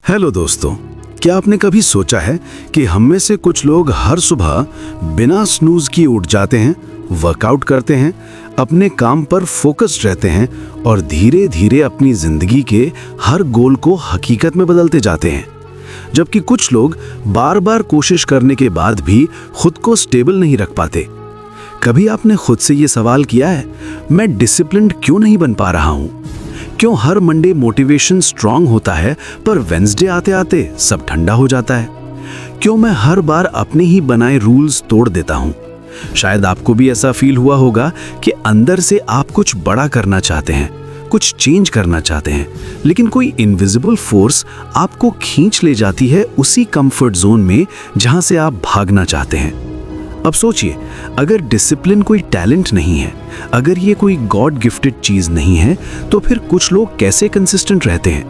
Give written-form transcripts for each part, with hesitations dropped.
Hello दोस्तों, क्या आपने कभी सोचा है कि हम में से कुछ लोग हर सुबह बिना स्नूज किए उठ जाते हैं, वर्कआउट करते हैं, अपने काम पर फोकस्ड रहते हैं और धीरे धीरे अपनी जिंदगी के हर गोल को हकीकत में बदलते जाते हैं। जबकि कुछ लोग बार बार कोशिश करने के बाद भी खुद को स्टेबल नहीं रख पाते। कभी आपने खुद से ये सवाल किया है, मैं डिसिप्लिन्ड क्यों नहीं बन पा रहा हूँ? क्यों हर मंडे मोटिवेशन स्ट्रांग होता है पर वेंसडे आते आते सब ठंडा हो जाता है? क्यों मैं हर बार अपने ही बनाए रूल्स तोड़ देता हूँ? शायद आपको भी ऐसा फील हुआ होगा कि अंदर से आप कुछ बड़ा करना चाहते हैं, कुछ चेंज करना चाहते हैं, लेकिन कोई इनविजिबल फोर्स आपको खींच ले जाती है उसी कंफर्ट जोन में जहां से आप भागना चाहते हैं। अब सोचिए, अगर डिसिप्लिन कोई टैलेंट नहीं है, अगर ये कोई गॉड गिफ्टेड चीज नहीं है, तो फिर कुछ लोग कैसे कंसिस्टेंट रहते हैं?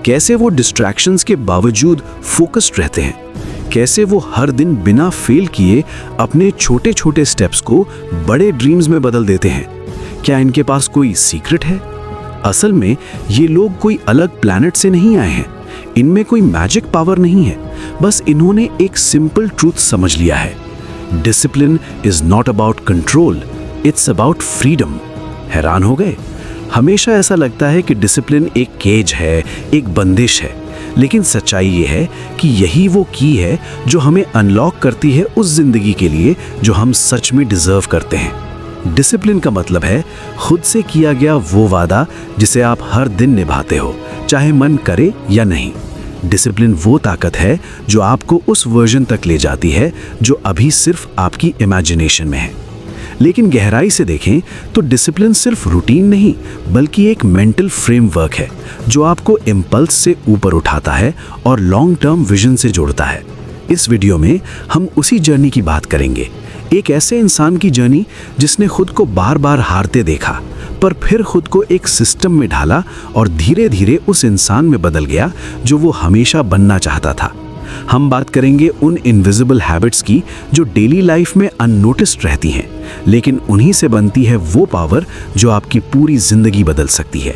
कैसे वो डिस्ट्रैक्शंस के बावजूद फोकस्ड रहते हैं? कैसे वो हर दिन बिना फेल किए अपने छोटे छोटे स्टेप्स को बड़े ड्रीम्स में बदल देते हैं? क्या इनके पास कोई सीक्रेट है? असल में ये लोग कोई अलग प्लैनेट से नहीं आए हैं, इनमें कोई मैजिक पावर नहीं है, बस इन्होंने एक सिंपल ट्रूथ समझ लिया है। Discipline is not about control, it's about freedom. हैरान हो गए? हमेशा ऐसा लगता है कि डिसिप्लिन एक केज है, एक बंदिश है, लेकिन सच्चाई ये है कि यही वो की है जो हमें अनलॉक करती है उस जिंदगी के लिए जो हम सच में डिजर्व करते हैं। डिसिप्लिन का मतलब है खुद से किया गया वो वादा जिसे आप हर दिन निभाते हो, चाहे मन करे या नहीं। डिसिप्लिन वो ताकत है जो आपको उस वर्जन तक ले जाती है जो अभी सिर्फ आपकी इमेजिनेशन में है। लेकिन गहराई से देखें तो डिसिप्लिन सिर्फ रूटीन नहीं, बल्कि एक मेंटल फ्रेमवर्क है जो आपको इम्पल्स से ऊपर उठाता है और लॉन्ग टर्म विजन से जोड़ता है। इस वीडियो में हम उसी जर्नी की बात करेंगे, एक ऐसे इंसान की जर्नी जिसने खुद को बार बार हारते देखा, पर फिर खुद को एक सिस्टम में ढाला और धीरे धीरे उस इंसान में बदल गया जो वो हमेशा बनना चाहता था। हम बात करेंगे उन इनविजिबल हैबिट्स की जो डेली लाइफ में अननोटिस्ड रहती हैं, लेकिन उन्हीं से बनती है वो पावर जो आपकी पूरी जिंदगी बदल सकती है।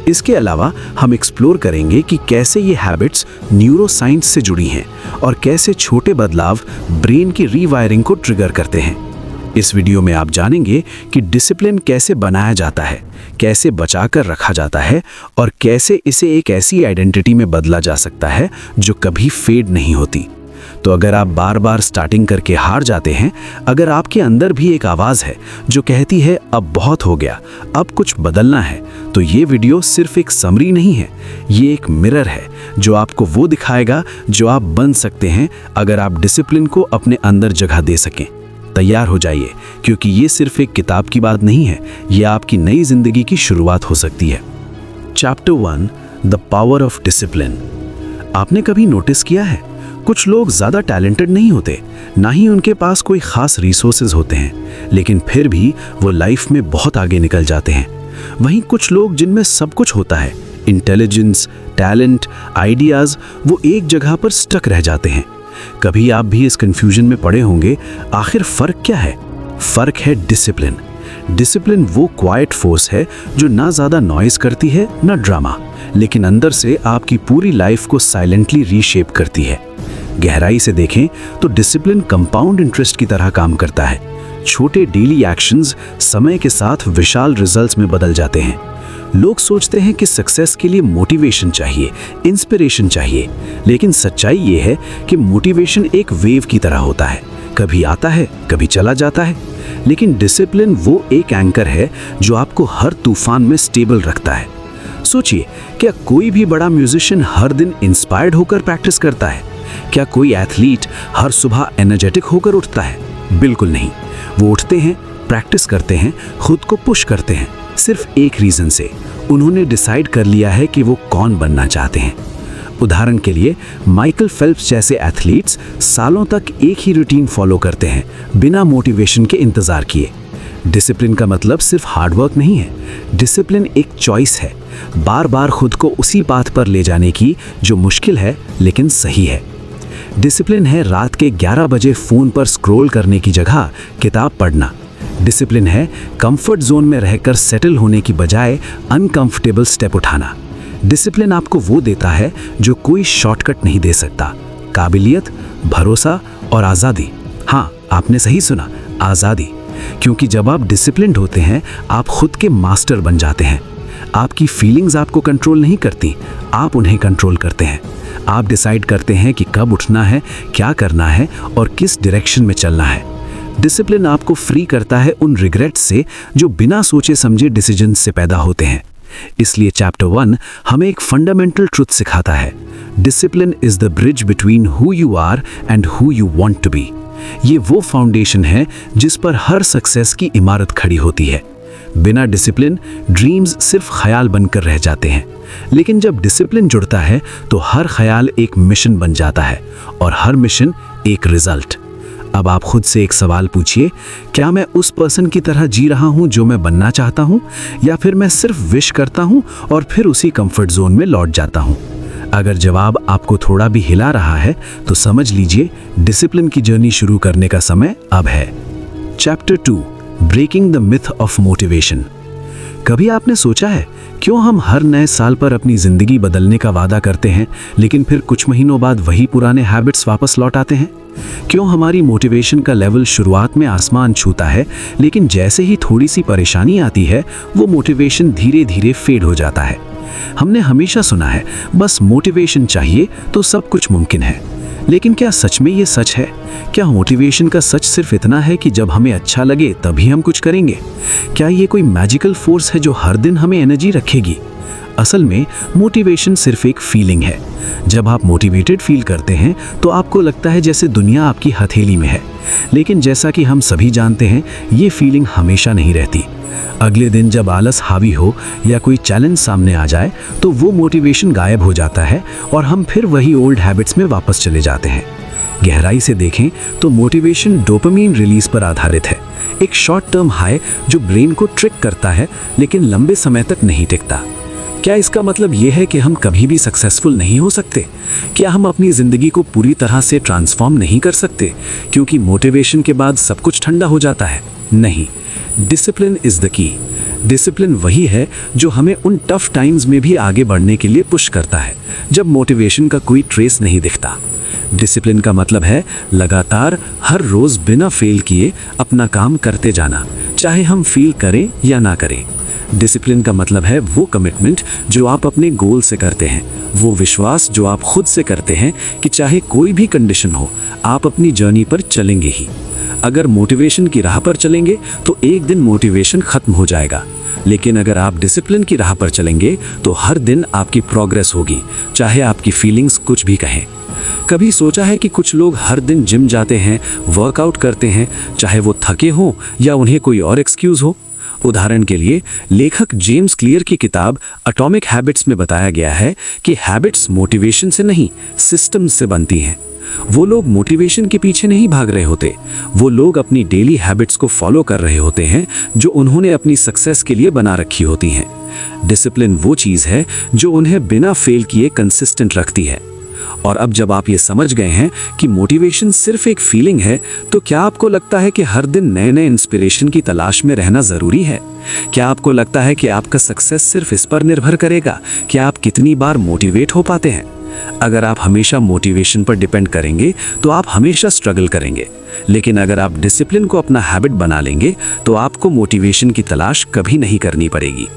इसके अलावा हम एक्सप्लोर करेंगे कि कैसे ये हैबिट्स न्यूरोसाइंस से जुड़ी हैं और कैसे छोटे बदलाव ब्रेन की रीवायरिंग को ट्रिगर करते हैं। इस वीडियो में आप जानेंगे कि डिसिप्लिन कैसे बनाया जाता है, कैसे बचाकर रखा जाता है और कैसे इसे एक ऐसी आइडेंटिटी में बदला जा सकता है जो कभी फेड नहीं होती। तो अगर आप बार बार स्टार्टिंग करके हार जाते हैं, अगर आपके अंदर भी एक आवाज़ है जो कहती है अब बहुत हो गया, अब कुछ बदलना है, तो ये वीडियो सिर्फ एक समरी नहीं है, ये एक मिरर है जो आपको वो दिखाएगा जो आप बन सकते हैं अगर आप डिसिप्लिन को अपने अंदर जगह दे सकें। तैयार हो जाइए, क्योंकि ये सिर्फ एक किताब की बात नहीं है, ये आपकी नई जिंदगी की शुरुआत हो सकती है। Chapter 1, the power of discipline. आपने कभी नोटिस किया है, कुछ लोग ज़्यादा टैलेंटेड नहीं होते, ना ही उनके पास कोई खास रिसोर्सेज होते हैं, लेकिन फिर भी वो लाइफ में बहुत आगे निकल जाते हैं। वहीं कुछ लोग जिनमें सब कुछ होता है, इंटेलिजेंस, टैलेंट, आइडियाज़, वो एक जगह पर स्टक रह जाते हैं। कभी आप भी इस कंफ्यूजन में पड़े होंगे, आखिर फ़र्क क्या है? फ़र्क है डिसिप्लिन। डिसिप्लिन वो क्वाइट फोर्स है जो ना ज़्यादा नॉइज़ करती है ना ड्रामा, लेकिन अंदर से आपकी पूरी लाइफ को साइलेंटली रीशेप करती है। गहराई से देखें तो डिसिप्लिन कंपाउंड इंटरेस्ट की तरह काम करता है। छोटे डेली एक्शंस समय के साथ विशाल रिजल्ट्स में बदल जाते हैं। लोग सोचते हैं कि सक्सेस के लिए मोटिवेशन चाहिए, इंस्पिरेशन चाहिए, लेकिन सच्चाई ये है कि मोटिवेशन एक वेव की तरह होता है, कभी आता है, कभी चला जाता है। लेकिन डिसिप्लिन वो एक एंकर है जो आपको हर तूफान में स्टेबल रखता है। सोचिए, क्या कोई भी बड़ा म्यूजिशियन हर दिन इंस्पायर्ड होकर प्रैक्टिस करता है? क्या कोई एथलीट हर सुबह एनर्जेटिक होकर उठता है? बिल्कुल नहीं। वो उठते हैं, प्रैक्टिस करते हैं, खुद को पुश करते हैं, सिर्फ एक रीजन से, उन्होंने डिसाइड कर लिया है कि वो कौन बनना चाहते हैं। उदाहरण के लिए माइकल फेल्प्स जैसे एथलीट्स सालों तक एक ही रूटीन फॉलो करते हैं, बिना मोटिवेशन के इंतजार किए। डिसिप्लिन का मतलब सिर्फ हार्डवर्क नहीं है, डिसिप्लिन एक चॉइस है, बार बार खुद को उसी पाथ पर ले जाने की जो मुश्किल है लेकिन सही है। डिसिप्लिन है रात के 11 बजे फ़ोन पर स्क्रॉल करने की जगह किताब पढ़ना। डिसिप्लिन है कंफर्ट जोन में रहकर सेटल होने की बजाय अनकंफर्टेबल स्टेप उठाना। डिसिप्लिन आपको वो देता है जो कोई शॉर्टकट नहीं दे सकता, काबिलियत, भरोसा और आज़ादी। हाँ, आपने सही सुना, आज़ादी। क्योंकि जब आप डिसिप्लिन्ड होते हैं, आप खुद के मास्टर बन जाते हैं। आपकी फीलिंग्स आपको कंट्रोल नहीं करती, आप उन्हें कंट्रोल करते हैं। आप डिसाइड करते हैं कि कब उठना है, क्या करना है और किस डायरेक्शन में चलना है। डिसिप्लिन आपको फ्री करता है उन रिग्रेट्स से जो बिना सोचे समझे डिसीजन से पैदा होते हैं। इसलिए चैप्टर 1 हमें एक फंडामेंटल ट्रुथ सिखाता है, discipline is the bridge between who you are and who you want to be. ये वो फाउंडेशन है जिस पर हर सक्सेस की इमारत खड़ी होती है। बिना डिसिप्लिन ड्रीम्स सिर्फ ख्याल बनकर रह जाते हैं, लेकिन जब डिसिप्लिन जुड़ता है तो हर ख्याल एक मिशन बन जाता है और हर मिशन एक रिजल्ट। अब आप खुद से एक सवाल पूछिए, क्या मैं उस पर्सन की तरह जी रहा हूं जो मैं बनना चाहता हूं, या फिर मैं सिर्फ विश करता हूं और फिर उसी कंफर्ट जोन में लौट जाता हूं? अगर जवाब आपको थोड़ा भी हिला रहा है तो समझ लीजिए डिसिप्लिन की जर्नी शुरू करने का समय अब है। Chapter 2, breaking the myth of motivation. कभी आपने सोचा है क्यों हम हर नए साल पर अपनी जिंदगी बदलने का वादा करते हैं, लेकिन फिर कुछ महीनों बाद वही पुराने हैबिट्स वापस लौट आते हैं? क्यों हमारी मोटिवेशन का लेवल शुरुआत में आसमान छूता है, लेकिन जैसे ही थोड़ी सी परेशानी आती है वो मोटिवेशन धीरे धीरे फेड हो जाता है? हमने हमेशा सुना है बस मोटिवेशन चाहिए तो सब कुछ मुमकिन है, लेकिन क्या सच में ये सच है? क्या मोटिवेशन का सच सिर्फ इतना है कि जब हमें अच्छा लगे तभी हम कुछ करेंगे? क्या ये कोई मैजिकल फोर्स है जो हर दिन हमें एनर्जी रखेगी? असल में मोटिवेशन सिर्फ एक फीलिंग है। जब आप मोटिवेटेड फील करते हैं तो आपको लगता है जैसे दुनिया आपकी हथेली में है, लेकिन जैसा कि हम सभी जानते हैं ये फीलिंग हमेशा नहीं रहती। अगले दिन जब आलस हावी हो या कोई चैलेंज सामने आ जाए तो वो मोटिवेशन गायब हो जाता है और हम फिर वही ओल्ड हैबिट्स में वापस चले जाते हैं। गहराई से देखें तो मोटिवेशन डोपामीन रिलीज पर आधारित है, एक शॉर्ट टर्म हाई जो ब्रेन को ट्रिक करता है लेकिन लंबे समय तक नहीं टिकता। क्या इसका मतलब ये है कि हम कभी भी सक्सेसफुल नहीं हो सकते? क्या हम अपनी ज़िंदगी को पूरी तरह से ट्रांसफॉर्म नहीं कर सकते क्योंकि मोटिवेशन के बाद सब कुछ ठंडा हो जाता है? नहीं, discipline is the key. Discipline वही है जो हमें उन टफ टाइम्स में भी आगे बढ़ने के लिए पुश करता है जब मोटिवेशन का कोई ट्रेस नहीं दिखता। डिसिप्लिन का मतलब है लगातार हर रोज़ बिना फेल किए अपना काम करते जाना, चाहे हम फील करें या ना करें। डिसिप्लिन का मतलब है वो कमिटमेंट जो आप अपने गोल से करते हैं, वो विश्वास जो आप खुद से करते हैं कि चाहे कोई भी कंडीशन हो आप अपनी जर्नी पर चलेंगे ही। अगर मोटिवेशन की राह पर चलेंगे तो एक दिन मोटिवेशन खत्म हो जाएगा, लेकिन अगर आप डिसिप्लिन की राह पर चलेंगे तो हर दिन आपकी प्रोग्रेस होगी, चाहे आपकी फीलिंग्स कुछ भी कहें। कभी सोचा है कि कुछ लोग हर दिन जिम जाते हैं, वर्कआउट करते हैं, चाहे वो थके हों या उन्हें कोई और एक्सक्यूज़ हो? उदाहरण के लिए लेखक जेम्स क्लियर की किताब एटॉमिक हैबिट्स में बताया गया है कि हैबिट्स मोटिवेशन से नहीं, सिस्टम्स से बनती हैं। वो लोग मोटिवेशन के पीछे नहीं भाग रहे होते, वो लोग अपनी डेली हैबिट्स को फॉलो कर रहे होते हैं जो उन्होंने अपनी सक्सेस के लिए बना रखी होती हैं। डिसिप्लिन वो चीज़ है जो उन्हें बिना फेल किए कंसिस्टेंट रखती है। और अब जब आप ये समझ गए हैं कि मोटिवेशन सिर्फ एक फीलिंग है, तो क्या आपको लगता है कि हर दिन नए नए इंस्पिरेशन की तलाश में रहना ज़रूरी है? क्या आपको लगता है कि आपका सक्सेस सिर्फ इस पर निर्भर करेगा कि आप कितनी बार मोटिवेट हो पाते हैं? अगर आप हमेशा मोटिवेशन पर डिपेंड करेंगे तो आप हमेशा स्ट्रगल करेंगे, लेकिन अगर आप डिसिप्लिन को अपना हैबिट बना लेंगे तो आपको मोटिवेशन की तलाश कभी नहीं करनी पड़ेगी।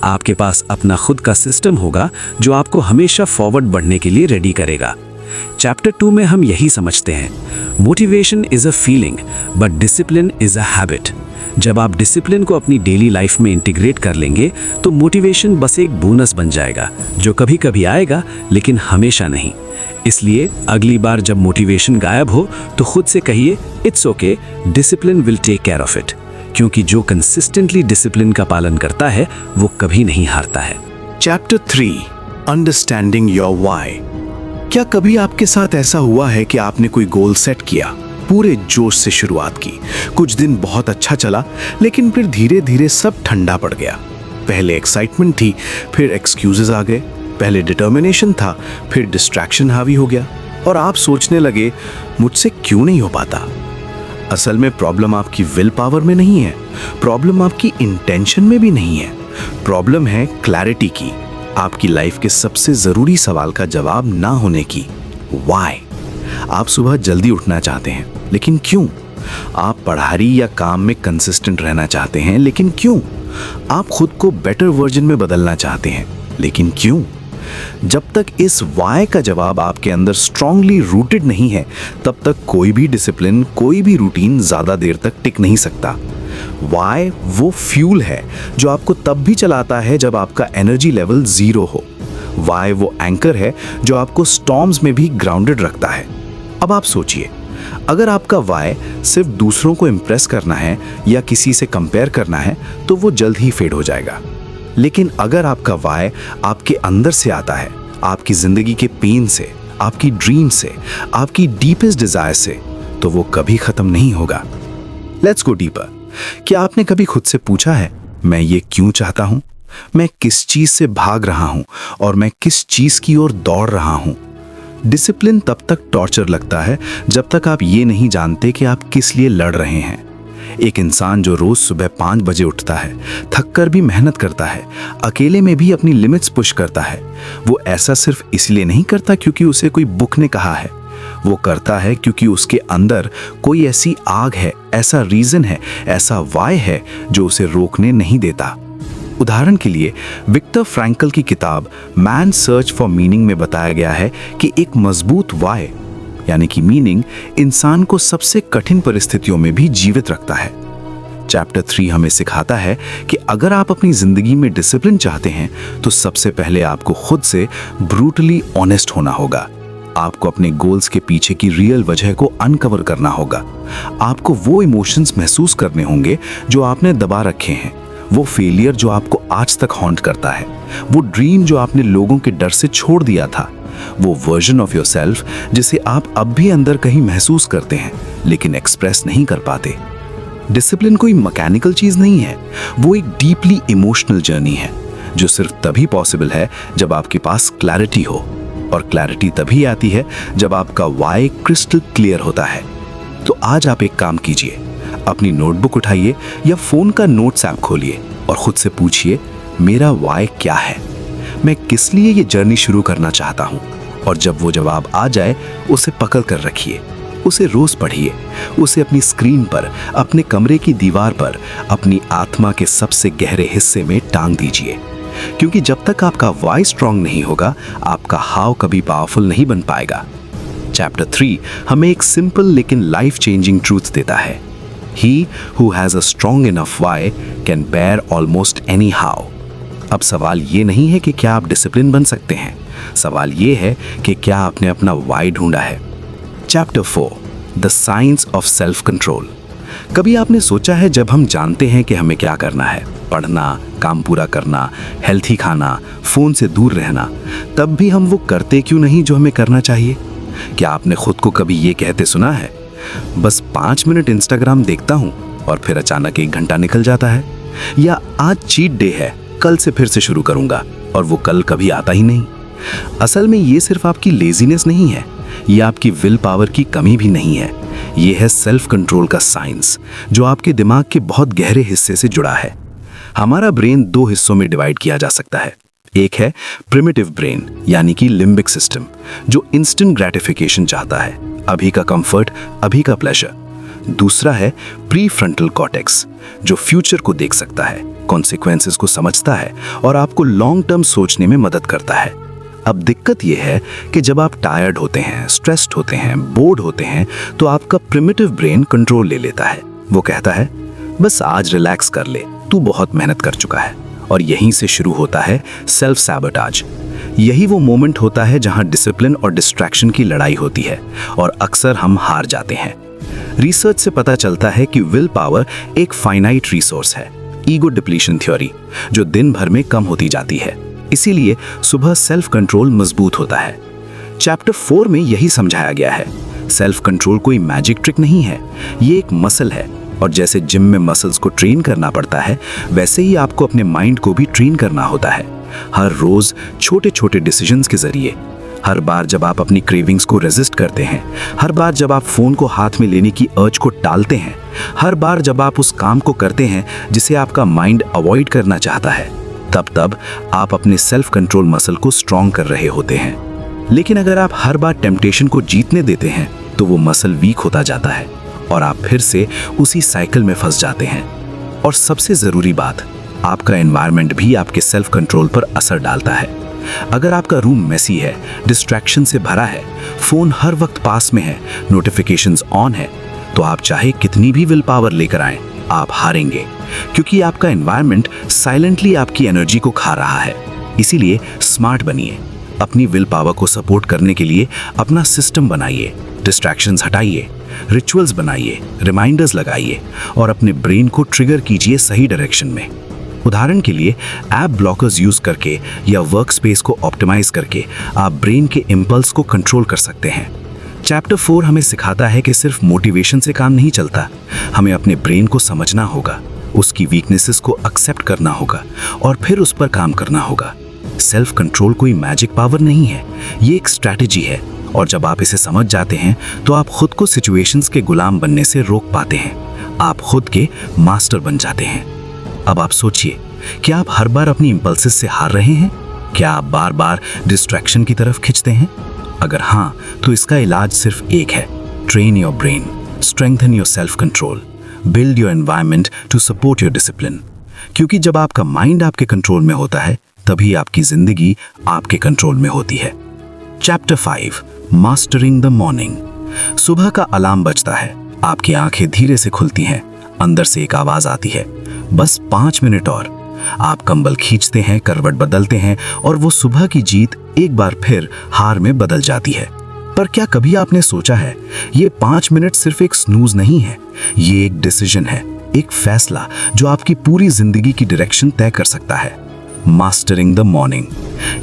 आपके पास अपना खुद का सिस्टम होगा जो आपको हमेशा फॉरवर्ड बढ़ने के लिए रेडी करेगा। चैप्टर 2 में हम यही समझते हैं, motivation is a feeling but discipline is a habit. जब आप डिसिप्लिन को अपनी डेली लाइफ में इंटीग्रेट कर लेंगे तो मोटिवेशन बस एक बोनस बन जाएगा जो कभी कभी आएगा लेकिन हमेशा नहीं। इसलिए अगली बार जब मोटिवेशन गायब हो तो खुद से कहिए it's okay, discipline will take care of it, क्योंकि जो कंसिस्टेंटली डिसिप्लिन का पालन करता है वो कभी नहीं हारता है। Chapter 3, understanding your why. क्या कभी आपके साथ ऐसा हुआ है कि आपने कोई गोल सेट किया, पूरे जोश से शुरुआत की, कुछ दिन बहुत अच्छा चला, लेकिन फिर धीरे धीरे सब ठंडा पड़ गया? पहले एक्साइटमेंट थी, फिर एक्सक्यूजेस आ गए, पहले डिटर्मिनेशन था, फिर डिस्ट्रैक्शन हावी हो गया और आप सोचने लगे मुझसे क्यों नहीं हो पाता। असल में प्रॉब्लम आपकी विल पावर में नहीं है, प्रॉब्लम आपकी इंटेंशन में भी नहीं है, प्रॉब्लम है क्लैरिटी की। आपकी लाइफ के सबसे जरूरी सवाल का जवाब ना होने की, व्हाई। आप सुबह जल्दी उठना चाहते हैं, लेकिन क्यों? आप पढ़ाई या काम में कंसिस्टेंट रहना चाहते हैं, लेकिन क्यों? आप खुद को बेटर वर्जन में बदलना चाहते हैं, लेकिन क्यों? जब तक इस वाई का जवाब आपके अंदर स्ट्रांगली रूटेड नहीं है, तब तक कोई भी डिसिप्लिन, कोई भी रूटीन ज्यादा देर तक टिक नहीं सकता। वाई वो फ्यूल है जो आपको तब भी चलाता है जब आपका एनर्जी लेवल 0 हो। वाई वो एंकर है जो आपको स्टॉर्म्स में भी ग्राउंडेड रखता है। अब आप सोचिए, अगर आपका वाई सिर्फ दूसरों को इम्प्रेस करना है या किसी से कंपेयर करना है, तो वो जल्द ही फेड हो जाएगा। लेकिन अगर आपका वाई आपके अंदर से आता है, आपकी जिंदगी के पेन से, आपकी ड्रीम से, आपकी डीपेस्ट डिजायर से, तो वो कभी खत्म नहीं होगा। Let's go deeper. क्या आपने कभी खुद से पूछा है, मैं ये क्यों चाहता हूं? मैं किस चीज से भाग रहा हूं और मैं किस चीज की ओर दौड़ रहा हूं? डिसिप्लिन तब तक टॉर्चर लगता है जब तक आप ये नहीं जानते कि आप किस लिए लड़ रहे हैं। एक इंसान जो रोज सुबह 5 बजे उठता है, थककर भी मेहनत करता है, अकेले में भी अपनी लिमिट्स पुश करता है, वो ऐसा सिर्फ इसलिए नहीं करता क्योंकि उसे कोई बुक ने कहा है। वो करता है क्योंकि उसके अंदर कोई ऐसी आग है, ऐसा रीजन है, ऐसा वाई है जो उसे रोकने नहीं देता। उदाहरण के लिए विक्टर फ्रैंकल की किताब मैन सर्च फॉर मीनिंग में बताया गया है कि एक मजबूत वाई यानी कि मीनिंग इंसान को सबसे कठिन परिस्थितियों में भी जीवित रखता है। चैप्टर 3 हमें सिखाता है कि अगर आप अपनी जिंदगी में डिसिप्लिन चाहते हैं तो सबसे पहले आपको खुद से ब्रूटली ऑनेस्ट होना होगा। आपको अपने गोल्स के पीछे की रियल वजह को अनकवर करना होगा। आपको वो इमोशंस महसूस करने होंगे जो आपने दबा रखे हैं, वो फेलियर जो आपको आज तक हॉन्ट करता है, वो ड्रीम जो आपने लोगों के डर से छोड़ दिया था, वो वर्जन ऑफ योरसेल्फ जिसे आप अब भी अंदर कहीं महसूस करते हैं लेकिन एक्सप्रेस नहीं कर पाते। डिसिप्लिन कोई मैकेनिकल चीज नहीं है, वो एक डीपली इमोशनल जर्नी है जो सिर्फ तभी पॉसिबल है जब आपके पास क्लैरिटी हो, और क्लैरिटी तभी आती है जब आपका वाई क्रिस्टल क्लियर होता है। तो आज आप एक काम कीजिए, अपनी नोटबुक उठाइए या फोन का नोट्स ऐप खोलिए और खुद से पूछिए, मेरा वाई क्या है? मैं किस लिए ये जर्नी शुरू करना चाहता हूँ? और जब वो जवाब आ जाए, उसे पकड़ कर रखिए, उसे रोज पढ़िए, उसे अपनी स्क्रीन पर, अपने कमरे की दीवार पर, अपनी आत्मा के सबसे गहरे हिस्से में टांग दीजिए। क्योंकि जब तक आपका वाई स्ट्रांग नहीं होगा, आपका हाउ कभी पावरफुल नहीं बन पाएगा। चैप्टर 3 हमें एक सिंपल लेकिन लाइफ चेंजिंग ट्रूथ देता है। He who has a strong enough why can bear almost any how। अब सवाल ये नहीं है कि क्या आप डिसिप्लिन बन सकते हैं, सवाल ये है कि क्या आपने अपना वाई ढूंढा है। Chapter 4 the science of self control. कभी आपने सोचा है, जब हम जानते हैं कि हमें क्या करना है, पढ़ना, काम पूरा करना, हेल्थी खाना, फोन से दूर रहना, तब भी हम वो करते क्यों नहीं जो हमें करना चाहिए? क्या आपने खुद को कभी ये कहते सुना है, बस 5 मिनट इंस्टाग्राम देखता हूं और फिर अचानक 1 घंटा निकल जाता है? या आज चीट डे है, कल से फिर से शुरू करूंगा, और वो कल कभी आता ही नहीं? असल में ये सिर्फ आपकी लेजीनेस नहीं है, ये आपकी विल पावर की कमी भी नहीं है, ये है सेल्फ कंट्रोल का साइंस जो आपके दिमाग के बहुत गहरे हिस्से से जुड़ा है। हमारा ब्रेन 2 हिस्सों में डिवाइड किया जा सकता है। एक है प्रिमिटिव ब्रेन यानी कि लिम्बिक सिस्टम, जो इंस्टेंट ग्रेटिफिकेशन चाहता है, अभी का कंफर्ट, अभी का प्लेजर। दूसरा है प्री फ्रंटल कॉर्टेक्स, जो फ्यूचर को देख सकता है, कॉन्सिक्वेंसेस को समझता है और आपको लॉन्ग टर्म सोचने में मदद करता है। अब दिक्कत यह है कि जब आप टायर्ड होते हैं, स्ट्रेस्ड होते हैं, बोर्ड होते हैं, तो आपका प्रिमिटिव ब्रेन कंट्रोल ले लेता है। वो कहता है, बस आज रिलैक्स कर ले, तू बहुत मेहनत कर चुका है। और यहीं से शुरू होता है सेल्फ सैबोटाज। यही वो मोमेंट होता है जहां डिसिप्लिन और डिस्ट्रैक्शन की लड़ाई होती है और अक्सर हम हार जाते हैं। रिसर्च से पता चलता है कि विल पावर एक फाइनाइट रिसोर्स है, ईगो डिप्लीशन थ्योरी, जो दिन भर में कम होती जाती है। इसीलिए सुबह सेल्फ कंट्रोल मजबूत होता है। चैप्टर 4 में यही समझाया गया है। सेल्फ कंट्रोल कोई मैजिक ट्रिक नहीं है, ये एक मसल है, और जैसे जिम में मसल्स को ट्रेन करना पड़ता है, वैसे ही आपको अपने माइंड को भी ट्रेन करना होता है। हर रोज छोटे छोटे डिसीजंस के जरिए, हर बार जब आप अपनी क्रेविंग्स को रेजिस्ट करते हैं, हर बार जब आप फोन को हाथ में लेने की अर्ज को टालते हैं, हर बार जब आप उस काम को करते हैं जिसे आपका माइंड अवॉइड करना चाहता है, तब आप अपने सेल्फ कंट्रोल मसल को स्ट्रॉन्ग कर रहे होते हैं। लेकिन अगर आप हर बार टेम्पटेशन को जीतने देते हैं तो वो मसल वीक होता जाता है और आप फिर से उसी साइकिल में फंस जाते हैं। और सबसे ज़रूरी बात, आपका एनवायरनमेंट भी आपके सेल्फ कंट्रोल पर असर डालता है। अगर आपका रूम मेसी है, डिस्ट्रैक्शन से भरा है, फ़ोन हर वक्त पास में है, नोटिफिकेशंस ऑन है, तो आप चाहे कितनी भी विल पावर लेकर आएं, आप हारेंगे, क्योंकि आपका एनवायरनमेंट साइलेंटली आपकी एनर्जी को खा रहा है। इसीलिए स्मार्ट बनिए। अपनी विल पावर को सपोर्ट करने के लिए अपना सिस्टम बनाइए, डिस्ट्रैक्शंस हटाइए, रिचुअल्स बनाइए, रिमाइंडर्स लगाइए और अपने ब्रेन को ट्रिगर कीजिए सही डायरेक्शन में। उदाहरण के लिए ऐप ब्लॉकर्स यूज करके या वर्क स्पेस को ऑप्टिमाइज करके आप ब्रेन के इम्पल्स को कंट्रोल कर सकते हैं। चैप्टर 4 हमें सिखाता है कि सिर्फ मोटिवेशन से काम नहीं चलता, हमें अपने ब्रेन को समझना होगा, उसकी वीकनेसेस को एक्सेप्ट करना होगा और फिर उस पर काम करना होगा। सेल्फ कंट्रोल कोई मैजिक पावर नहीं है, ये एक स्ट्रैटेजी है और जब आप इसे समझ जाते हैं तो आप खुद को सिचुएशंस के गुलाम बनने से रोक पाते हैं, आप खुद के मास्टर बन जाते हैं। अब आप सोचिए, क्या आप हर बार अपनी इंपल्सेस से हार रहे हैं? क्या आप बार बार डिस्ट्रैक्शन की तरफ खिंचते हैं? अगर हाँ, तो इसका इलाज सिर्फ एक है, train your brain, strengthen your self control, build your environment to support your discipline. क्योंकि जब आपका माइंड आपके कंट्रोल में होता है तभी आपकी जिंदगी आपके कंट्रोल में होती है। Chapter 5, mastering the morning. सुबह का अलार्म बजता है, आपकी आंखें धीरे से खुलती हैं, अंदर से एक आवाज आती है, बस 5 मिनट और। आप कंबल खींचते हैं, करवट बदलते हैं और वो सुबह की जीत एक बार फिर हार में बदल जाती है। पर क्या कभी आपने सोचा है, ये 5 मिनट सिर्फ एक स्नूज नहीं है, ये एक डिसीजन है, एक फैसला जो आपकी पूरी जिंदगी की डायरेक्शन तय कर सकता है। मास्टरिंग द मॉर्निंग,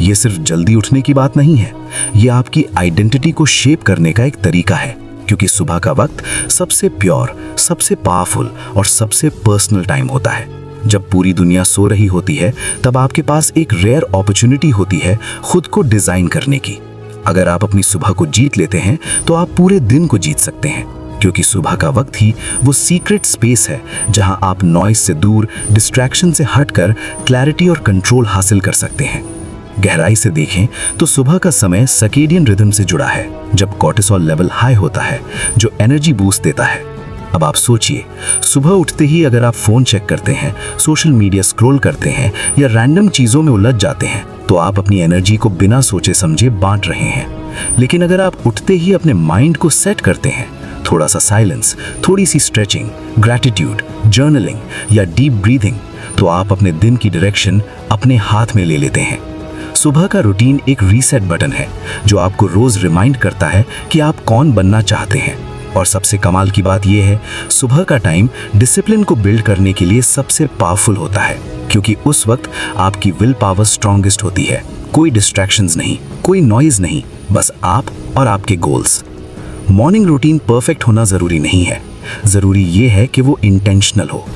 ये सिर्फ जल्दी उठने की बात नहीं है, ये आपकी आइडेंटिटी को शेप करने का एक तरीका है। क्योंकि सुबह का वक्त सबसे प्योर, सबसे पावरफुल और सबसे पर्सनल टाइम होता है। जब पूरी दुनिया सो रही होती है तब आपके पास एक रेयर अपॉर्चुनिटी होती है खुद को डिजाइन करने की। अगर आप अपनी सुबह को जीत लेते हैं तो आप पूरे दिन को जीत सकते हैं, क्योंकि सुबह का वक्त ही वो सीक्रेट स्पेस है जहां आप नॉइज से दूर, डिस्ट्रैक्शन से हटकर क्लैरिटी और कंट्रोल हासिल कर सकते हैं। गहराई से देखें तो सुबह का समय सर्केडियन रिदम से जुड़ा है, जब कॉर्टिसोल लेवल हाई होता है जो एनर्जी बूस्ट देता है। अब आप सोचिए, सुबह उठते ही अगर आप फोन चेक करते हैं, सोशल मीडिया स्क्रॉल करते हैं या रैंडम चीजों में उलझ जाते हैं तो आप अपनी एनर्जी को बिना सोचे समझे बांट रहे हैं। लेकिन अगर आप उठते ही अपने माइंड को सेट करते हैं, थोड़ा सा साइलेंस, थोड़ी सी स्ट्रेचिंग, ग्रैटिट्यूड, जर्नलिंग या डीप ब्रीथिंग, तो आप अपने दिन की डायरेक्शन अपने हाथ में ले लेते हैं। सुबह का रूटीन एक रीसेट बटन है जो आपको रोज रिमाइंड करता है कि आप कौन बनना चाहते हैं। और सबसे कमाल की बात यह है, सुबह का टाइम डिसिप्लिन को बिल्ड करने के लिए सबसे पावरफुल होता है, क्योंकि उस वक्त आपकी विल पावर स्ट्रॉन्गेस्ट होती है। कोई डिस्ट्रैक्शंस नहीं, कोई नॉइज नहीं, बस आप और आपके गोल्स। मॉर्निंग रूटीन परफेक्ट होना जरूरी नहीं है, जरूरी ये है कि वो इंटेंशनल हो।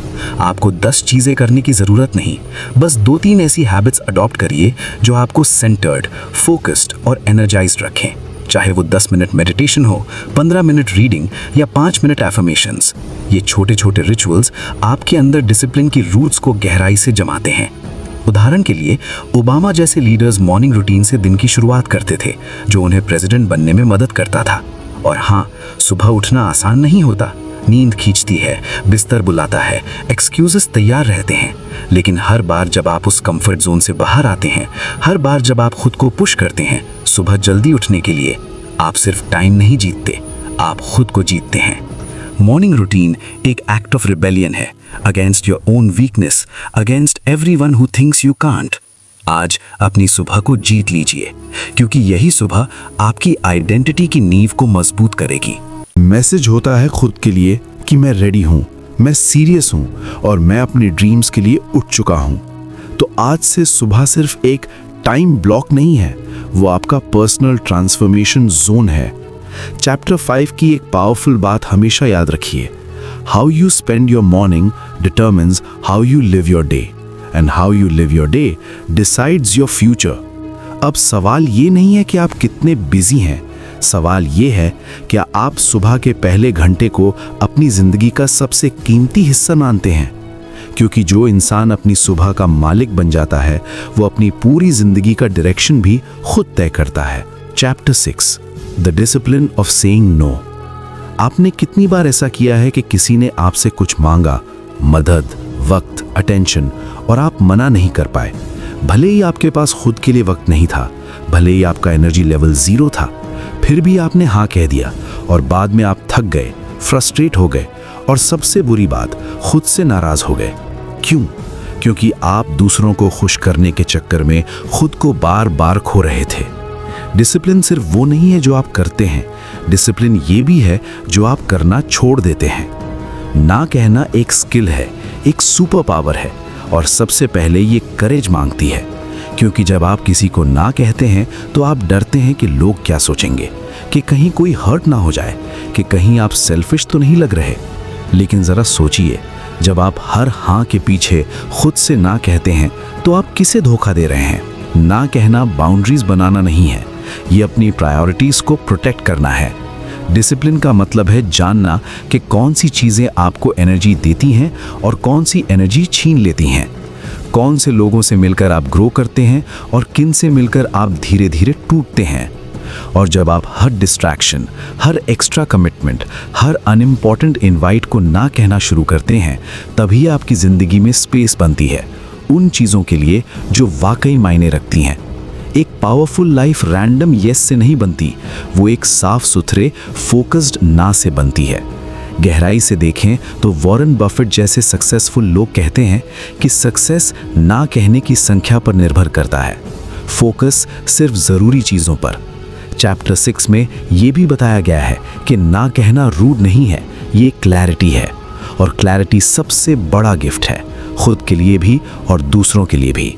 आपको 10 चीजें करने की जरूरत नहीं, बस 2-3 ऐसी हैबिट्स अडॉप्ट करिए जो आपको सेंटर्ड, फोकस्ड और एनर्जाइज्ड रखें। चाहे वो 10 मिनट मेडिटेशन हो, 15 मिनट रीडिंग या 5 मिनट एफर्मेशंस। ये छोटे छोटे रिचुअल्स आपके अंदर डिसिप्लिन की रूट्स को गहराई से जमाते हैं। उदाहरण के लिए ओबामा जैसे लीडर्स मॉर्निंग रूटीन से दिन की शुरुआत करते थे, जो उन्हें प्रेसिडेंट बनने में मदद करता था। और हाँ, सुबह उठना आसान नहीं होता, नींद खींचती है, बिस्तर बुलाता है, एक्सक्यूजेस तैयार रहते हैं। लेकिन हर बार जब आप उस कंफर्ट जोन से बाहर आते हैं, हर बार जब आप खुद को पुश करते हैं सुबह जल्दी उठने के लिए, आप सिर्फ टाइम नहीं जीतते, आप खुद को जीतते हैं। मॉर्निंग रूटीन एक एक्ट ऑफ रिबेलियन है against your own weakness, against everyone who thinks you can't. आज अपनी सुबह को जीत लीजिए, क्योंकि यही सुबह आपकी आइडेंटिटी की नींव को मजबूत करेगी। मैसेज होता है खुद के लिए कि मैं रेडी हूँ, मैं सीरियस हूँ और मैं अपने ड्रीम्स के लिए उठ चुका हूँ। तो आज से सुबह सिर्फ एक टाइम ब्लॉक नहीं है, वो आपका पर्सनल ट्रांसफॉर्मेशन जोन है। चैप्टर 5 की एक पावरफुल बात हमेशा याद रखिए, how you spend your morning determines how you live your day, and how you live your day decides your future. अब सवाल ये नहीं है कि आप कितने बिजी हैं, सवाल ये है क्या आप सुबह के पहले घंटे को अपनी जिंदगी का सबसे कीमती हिस्सा मानते हैं। क्योंकि जो इंसान अपनी सुबह का मालिक बन जाता है वो अपनी पूरी जिंदगी का डायरेक्शन भी खुद तय करता है। Chapter 6, the discipline of saying no. आपने कितनी बार ऐसा किया है कि किसी ने आपसे कुछ मांगा, मदद, वक्त, अटेंशन, और आप मना नहीं कर पाए। भले ही आपके पास खुद के लिए वक्त नहीं था, भले ही आपका एनर्जी लेवल 0 था, फिर भी आपने हाँ कह दिया और बाद में आप थक गए, फ्रस्ट्रेट हो गए और सबसे बुरी बात, खुद से नाराज हो गए। क्यों? क्योंकि आप दूसरों को खुश करने के चक्कर में खुद को बार बार खो रहे थे। डिसिप्लिन सिर्फ वो नहीं है जो आप करते हैं, डिसिप्लिन ये भी है जो आप करना छोड़ देते हैं। ना कहना एक स्किल है, एक सुपर पावर है, और सबसे पहले ये करेज मांगती है, क्योंकि जब आप किसी को ना कहते हैं तो आप डरते हैं कि लोग क्या सोचेंगे, कि कहीं कोई हर्ट ना हो जाए, कि कहीं आप सेल्फिश तो नहीं लग रहे। लेकिन ज़रा सोचिए, जब आप हर हाँ के पीछे खुद से ना कहते हैं तो आप किसे धोखा दे रहे हैं? ना कहना बाउंड्रीज बनाना नहीं है, ये अपनी प्रायोरिटीज़ को प्रोटेक्ट करना है। डिसिप्लिन का मतलब है जानना कि कौन सी चीज़ें आपको एनर्जी देती हैं और कौन सी एनर्जी छीन लेती हैं। कौन से लोगों से मिलकर आप ग्रो करते हैं और किन से मिलकर आप धीरे धीरे टूटते हैं। और जब आप हर डिस्ट्रैक्शन, हर एक्स्ट्रा कमिटमेंट, हर अनइम्पॉर्टेंट इनवाइट को ना कहना शुरू करते हैं, तभी आपकी ज़िंदगी में स्पेस बनती है उन चीज़ों के लिए जो वाकई मायने रखती हैं। एक पावरफुल लाइफ रैंडम येस से नहीं बनती, वो एक साफ सुथरे फोकस्ड ना से बनती है। गहराई से देखें तो वॉरेन बफेट जैसे सक्सेसफुल लोग कहते हैं कि सक्सेस ना कहने की संख्या पर निर्भर करता है, फोकस सिर्फ ज़रूरी चीज़ों पर। चैप्टर 6 में ये भी बताया गया है कि ना कहना रूड नहीं है, ये क्लैरिटी है, और क्लैरिटी सबसे बड़ा गिफ्ट है, खुद के लिए भी और दूसरों के लिए भी।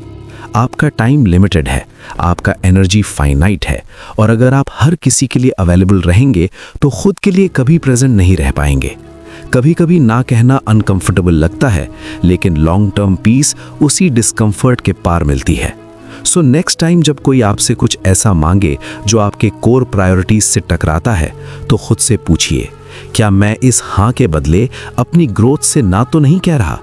आपका टाइम लिमिटेड है, आपका एनर्जी फाइनाइट है, और अगर आप हर किसी के लिए अवेलेबल रहेंगे तो खुद के लिए कभी प्रेजेंट नहीं रह पाएंगे। कभी कभी ना कहना अनकंफर्टेबल लगता है, लेकिन लॉन्ग टर्म पीस उसी डिस्कम्फर्ट के पार मिलती है। सो नेक्स्ट टाइम जब कोई आपसे कुछ ऐसा मांगे जो आपके कोर प्रायोरिटीज से टकराता है, तो खुद से पूछिए, क्या मैं इस हाँ के बदले अपनी ग्रोथ से ना तो नहीं कह रहा?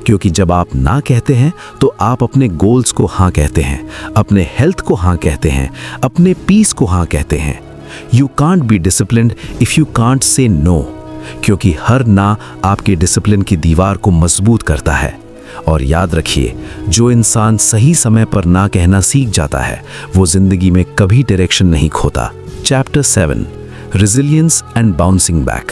क्योंकि जब आप ना कहते हैं तो आप अपने गोल्स को हाँ कहते हैं, अपने हेल्थ को हाँ कहते हैं, अपने पीस को हाँ कहते हैं। You can't be disciplined if you can't say no, क्योंकि हर ना आपके डिसिप्लिन की दीवार को मजबूत करता है। और याद रखिए, जो इंसान सही समय पर ना कहना सीख जाता है, वो जिंदगी में कभी डायरेक्शन नहीं खोता। Chapter 7, resilience and bouncing back.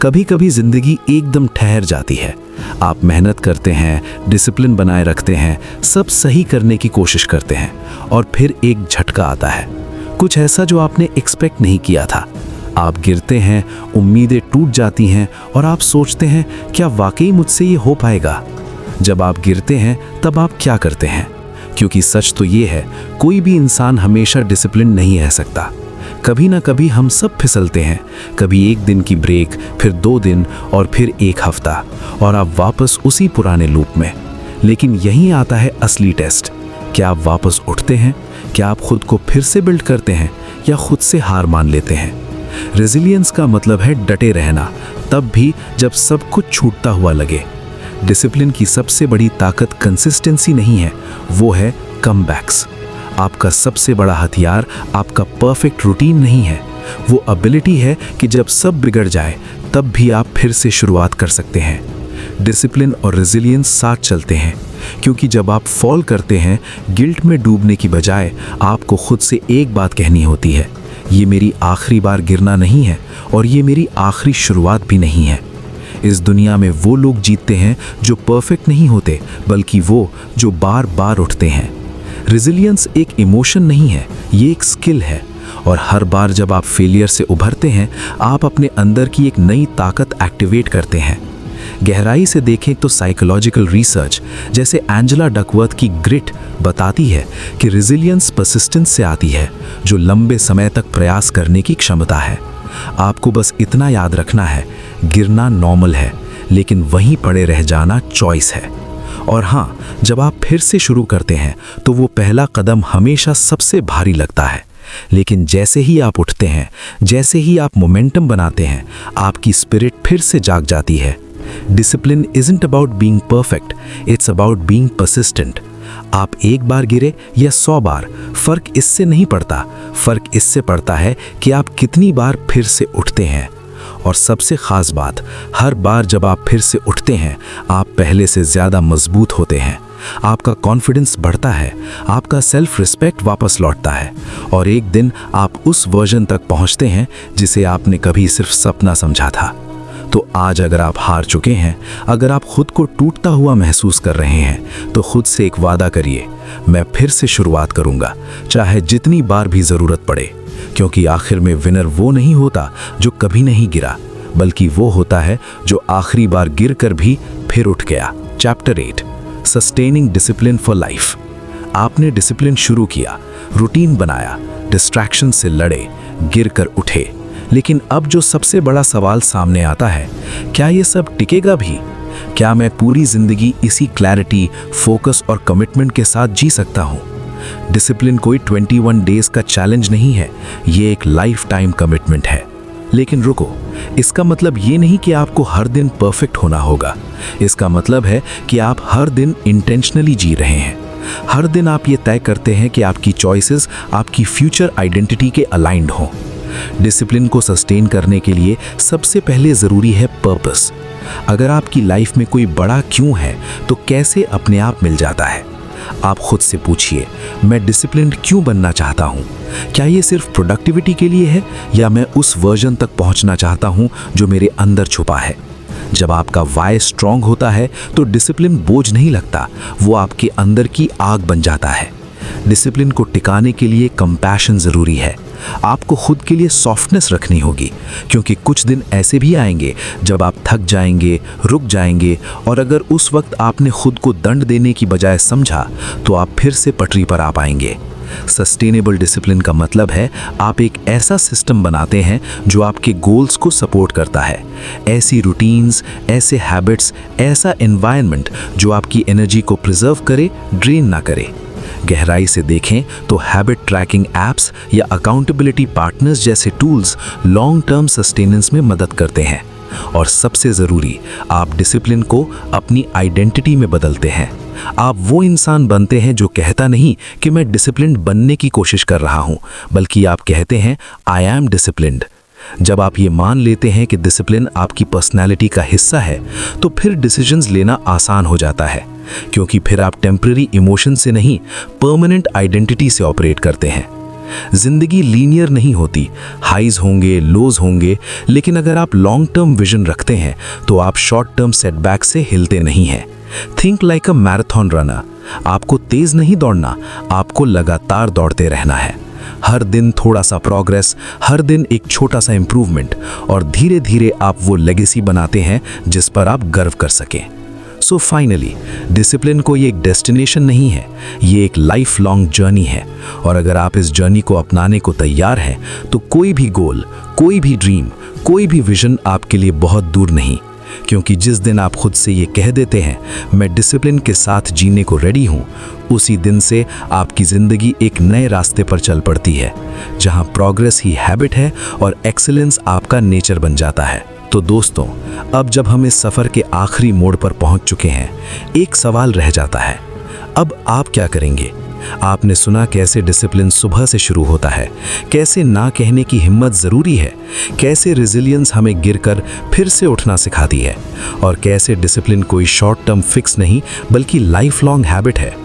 कभी कभी जिंदगी एकदम ठहर जाती है। आप मेहनत करते हैं, डिसिप्लिन बनाए रखते हैं, सब सही करने की कोशिश करते हैं, और फिर एक झटका आता है, कुछ ऐसा जो आपने एक्सपेक्ट नहीं किया था। आप गिरते हैं, उम्मीदें टूट जाती हैं, और आप सोचते हैं, क्या वाकई मुझसे ये हो पाएगा? जब आप गिरते हैं तब आप क्या करते हैं? क्योंकि सच तो ये है, कोई भी इंसान हमेशा डिसिप्लिन नहीं रह सकता। कभी ना कभी हम सब फिसलते हैं, कभी एक दिन की ब्रेक, फिर 2 दिन, और फिर 1 हफ्ता, और आप वापस उसी पुराने लूप में। लेकिन यहीं आता है असली टेस्ट। क्या आप वापस उठते हैं? क्या आप खुद को फिर से बिल्ड करते हैं, या खुद से हार मान लेते हैं? रेजिलियंस का मतलब है डटे रहना, तब भी जब सब कुछ छूटता हुआ लगे। डिसिप्लिन की सबसे बड़ी ताकत कंसिस्टेंसी नहीं है, वो है कमबैक्स। आपका सबसे बड़ा हथियार आपका परफेक्ट रूटीन नहीं है, वो एबिलिटी है कि जब सब बिगड़ जाए तब भी आप फिर से शुरुआत कर सकते हैं। डिसिप्लिन और रेजिलियंस साथ चलते हैं, क्योंकि जब आप फॉल करते हैं, गिल्ट में डूबने की बजाय आपको खुद से एक बात कहनी होती है, ये मेरी आखिरी बार गिरना नहीं है, और ये मेरी आखिरी शुरुआत भी नहीं है। इस दुनिया में वो लोग जीतते हैं जो परफेक्ट नहीं होते, बल्कि वो जो बार बार उठते हैं। रेजिलियंस एक इमोशन नहीं है, ये एक स्किल है, और हर बार जब आप फेलियर से उभरते हैं, आप अपने अंदर की एक नई ताकत एक्टिवेट करते हैं। गहराई से देखें तो साइकोलॉजिकल रिसर्च, जैसे एंजेला डकवर्थ की ग्रिट, बताती है कि रेजिलियंस परसिस्टेंस से आती है, जो लंबे समय तक प्रयास करने की क्षमता है। आपको बस इतना याद रखना है, गिरना नॉर्मल है, लेकिन वहीं पड़े रह जाना चॉइस है। और हाँ, जब आप फिर से शुरू करते हैं तो वो पहला कदम हमेशा सबसे भारी लगता है, लेकिन जैसे ही आप उठते हैं, जैसे ही आप मोमेंटम बनाते हैं, आपकी स्पिरिट फिर से जाग जाती है। Discipline isn't about being perfect, it's about being persistent. आप एक बार गिरे या 100 बार, फर्क इससे नहीं पड़ता। फर्क इससे पड़ता है कि आप कितनी बार फिर से उठते हैं। और सबसे खास बात, हर बार जब आप फिर से उठते हैं, आप पहले से ज़्यादा मजबूत होते हैं। आपका कॉन्फिडेंस बढ़ता है, आपका सेल्फ रिस्पेक्ट वापस लौटता है, और एक दिन आप उस वर्जन तक पहुंचते हैं जिसे आपने कभी सिर्फ सपना समझा था। तो आज अगर आप हार चुके हैं, अगर आप खुद को टूटता हुआ महसूस कर रहे हैं, तो खुद से एक वादा करिए, मैं फिर से शुरुआत करूंगा, चाहे जितनी बार भी ज़रूरत पड़े। क्योंकि आखिर में विनर वो नहीं होता जो कभी नहीं गिरा, बल्कि वो होता है जो आखिरी बार गिर कर भी फिर उठ गया। Chapter 8, sustaining discipline for life. आपने डिसिप्लिन शुरू किया, रूटीन बनाया, डिस्ट्रैक्शन से लड़े, गिर कर उठे, लेकिन अब जो सबसे बड़ा सवाल सामने आता है, क्या ये सब टिकेगा भी? क्या मैं पूरी जिंदगी इसी क्लैरिटी, फोकस और कमिटमेंट के साथ जी सकता हूँ? डिसिप्लिन कोई 21 डेज का चैलेंज नहीं है, ये एक लाइफ टाइम कमिटमेंट है। लेकिन रुको, इसका मतलब ये नहीं कि आपको हर दिन परफेक्ट होना होगा। इसका मतलब है कि आप हर दिन इंटेंशनली जी रहे हैं। हर दिन आप ये तय करते हैं कि आपकी चॉइसेस आपकी फ्यूचर आइडेंटिटी के अलाइंड हों। डिसिप्लिन को सस्टेन करने के लिए सबसे पहले ज़रूरी है पर्पस। अगर आपकी लाइफ में कोई बड़ा क्यों है, तो कैसे अपने आप मिल जाता है। आप खुद से पूछिए, मैं डिसिप्लिन्ड क्यों बनना चाहता हूँ? क्या ये सिर्फ प्रोडक्टिविटी के लिए है, या मैं उस वर्जन तक पहुँचना चाहता हूँ जो मेरे अंदर छुपा है? जब आपका वाई स्ट्रांग होता है, तो डिसिप्लिन बोझ नहीं लगता, वो आपके अंदर की आग बन जाता है। डिसिप्लिन को टिकाने के लिए कंपैशन ज़रूरी है। आपको खुद के लिए सॉफ्टनेस रखनी होगी, क्योंकि कुछ दिन ऐसे भी आएंगे जब आप थक जाएंगे, रुक जाएंगे, और अगर उस वक्त आपने खुद को दंड देने की बजाय समझा, तो आप फिर से पटरी पर आ पाएंगे। सस्टेनेबल डिसिप्लिन का मतलब है आप एक ऐसा सिस्टम बनाते हैं जो आपके गोल्स को सपोर्ट करता है। ऐसी रूटीन्स, ऐसे हैबिट्स, ऐसा एनवायरनमेंट जो आपकी एनर्जी को प्रिजर्व करे, ड्रेन ना करे। गहराई से देखें तो हैबिट ट्रैकिंग एप्स या अकाउंटेबिलिटी पार्टनर्स जैसे टूल्स लॉन्ग टर्म सस्टेनेंस में मदद करते हैं। और सबसे ज़रूरी, आप डिसिप्लिन को अपनी आइडेंटिटी में बदलते हैं। आप वो इंसान बनते हैं जो कहता नहीं कि मैं डिसिप्लिन्ड बनने की कोशिश कर रहा हूँ, बल्कि आप कहते हैं आई एम डिसिप्लिन्ड। जब आप ये मान लेते हैं कि डिसिप्लिन आपकी पर्सनैलिटी का हिस्सा है, तो फिर डिसीजंस लेना आसान हो जाता है, क्योंकि फिर आप टेम्पररी इमोशन से नहीं, परमानेंट आइडेंटिटी से ऑपरेट करते हैं। जिंदगी लीनियर नहीं होती, हाइज होंगे, लोज होंगे, लेकिन अगर आप लॉन्ग टर्म विजन रखते हैं, तो आप शॉर्ट टर्म सेटबैक से हिलते नहीं हैं। Think like a marathon runner. आपको तेज नहीं दौड़ना, आपको लगातार दौड़ते रहना है। हर दिन थोड़ा सा प्रोग्रेस, हर दिन एक छोटा सा इंप्रूवमेंट, और धीरे धीरे आप वो लेगेसी बनाते हैं जिस पर आप गर्व कर सकें। सो फाइनली, डिसिप्लिन कोई एक डेस्टिनेशन नहीं है, ये एक लाइफ लॉन्ग जर्नी है। और अगर आप इस जर्नी को अपनाने को तैयार हैं, तो कोई भी गोल, कोई भी ड्रीम, कोई भी विजन आपके लिए बहुत दूर नहीं। क्योंकि जिस दिन आप खुद से ये कह देते हैं, मैं डिसिप्लिन के साथ जीने को रेडी हूँ, उसी दिन से आपकी ज़िंदगी एक नए रास्ते पर चल पड़ती है, जहाँ प्रोग्रेस ही हैबिट है और एक्सीलेंस आपका नेचर बन जाता है। तो दोस्तों, अब जब हम इस सफ़र के आखिरी मोड़ पर पहुँच चुके हैं, एक सवाल रह जाता है, अब आप क्या करेंगे? आपने सुना कैसे डिसिप्लिन सुबह से शुरू होता है, कैसे ना कहने की हिम्मत ज़रूरी है, कैसे रेजिलियंस हमें गिरकर फिर से उठना सिखाती है, और कैसे डिसिप्लिन कोई शॉर्ट टर्म फिक्स नहीं बल्कि लाइफ लॉन्ग हैबिट है।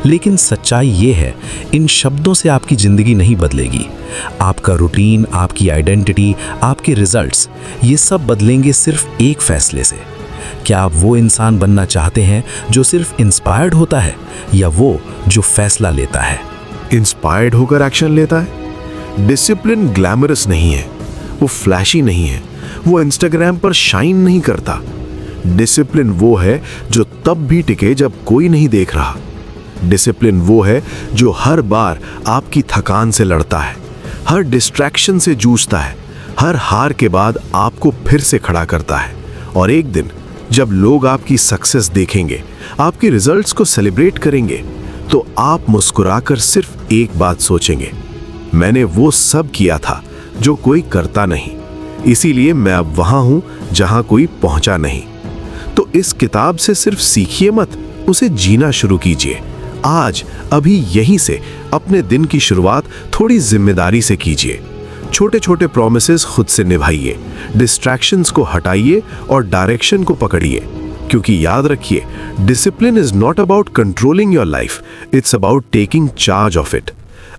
लेकिन सच्चाई ये है, इन शब्दों से आपकी ज़िंदगी नहीं बदलेगी। आपका रूटीन, आपकी आइडेंटिटी, आपके रिजल्ट्स, ये सब बदलेंगे सिर्फ एक फैसले से। क्या आप वो इंसान बनना चाहते हैं जो सिर्फ इंस्पायर्ड होता है, या वो जो फैसला लेता है? इंस्पायर्ड होकर एक्शन लेता है। डिसिप्लिन ग्लैमरस नहीं है, वो फ्लैशी नहीं है, वो इंस्टाग्राम पर शाइन नहीं करता। डिसिप्लिन वो है जो तब भी टिके जब कोई नहीं देख रहा। डिसिप्लिन वो है जो हर बार आपकी थकान से लड़ता है, हर डिस्ट्रैक्शन से जूझता है, हर हार के बाद आपको फिर से खड़ा करता है। और एक दिन जब लोग आपकी सक्सेस देखेंगे, आपके रिजल्ट्स को सेलिब्रेट करेंगे, तो आप मुस्कुराकर सिर्फ एक बात सोचेंगे, मैंने वो सब किया था जो कोई करता नहीं, इसीलिए मैं अब वहां हूं जहां कोई पहुंचा नहीं। तो इस किताब से सिर्फ सीखिए मत, उसे जीना शुरू कीजिए। आज अभी यहीं से अपने दिन की शुरुआत थोड़ी जिम्मेदारी से कीजिए। छोटे छोटे प्रॉमिसेस खुद से निभाइए, डिस्ट्रैक्शंस को हटाइए और डायरेक्शन को पकड़िए। क्योंकि याद रखिए, discipline is not about controlling your life, it's about taking charge of it.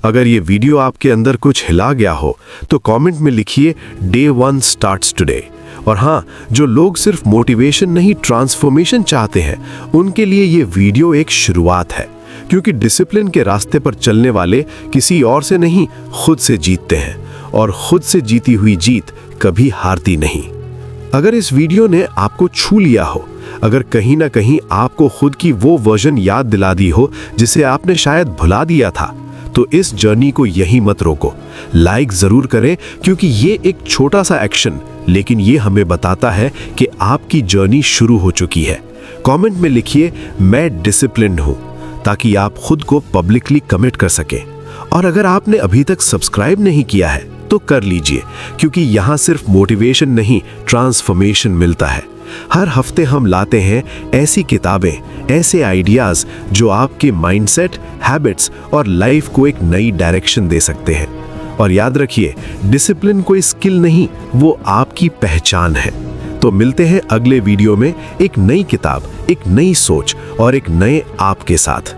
अगर ये वीडियो आपके अंदर कुछ हिला गया हो तो कमेंट में लिखिए Day 1 स्टार्ट्स टुडे। और हाँ, जो लोग सिर्फ मोटिवेशन नहीं ट्रांसफॉर्मेशन चाहते हैं, उनके लिए ये वीडियो एक शुरुआत है। क्योंकि डिसिप्लिन के रास्ते पर चलने वाले किसी और से नहीं, खुद से जीतते हैं, और खुद से जीती हुई जीत कभी हारती नहीं। अगर इस वीडियो ने आपको छू लिया हो, अगर कहीं ना कहीं आपको खुद की वो वर्जन याद दिला दी हो जिसे आपने शायद भुला दिया था, तो इस जर्नी को यहीं मत रोको। लाइक जरूर करें, क्योंकि ये एक छोटा सा एक्शन, लेकिन ये हमें बताता है कि आपकी जर्नी शुरू हो चुकी है। कमेंट में लिखिए मैं डिसिप्लिन्ड हूं, ताकि आप खुद को पब्लिकली कमिट कर सकें। और अगर आपने अभी तक सब्सक्राइब नहीं किया है तो कर लीजिए, क्योंकि यहाँ सिर्फ मोटिवेशन नहीं, ट्रांसफॉर्मेशन मिलता है। हर हफ्ते हम लाते हैं ऐसी किताबें, ऐसे आइडियाज जो आपके माइंडसेट, हैबिट्स और लाइफ को एक नई डायरेक्शन दे सकते हैं। और याद रखिए, डिसिप्लिन कोई स्किल नहीं, वो आपकी पहचान है। तो मिलते हैं अगले वीडियो में एक नई किताब, एक नई सोच और एक नए आप के साथ।